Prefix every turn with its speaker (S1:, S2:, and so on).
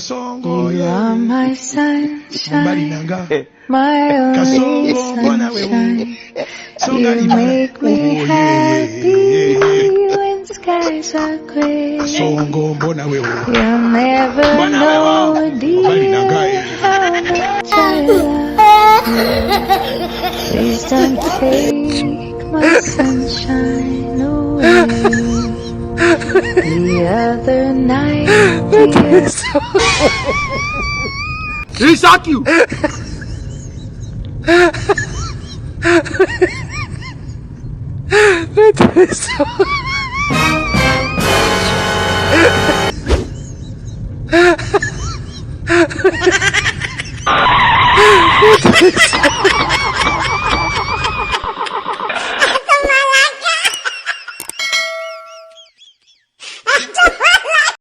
S1: Kasongo,
S2: You
S1: yeah.
S2: are my sunshine,
S1: Nanga.
S2: my only
S1: Kasongo, bona
S2: sunshine.
S1: Songa
S2: You
S1: libala.
S2: make me
S1: Oh, yeah,
S2: happy when skies are gray.
S1: Kasongo, bona wewe.
S2: You'll never
S1: Bona
S2: know,
S1: wewe.
S2: dear, how much I love you. Please don't take my sunshine away. The other night, dear.
S3: He shock you.
S4: That is so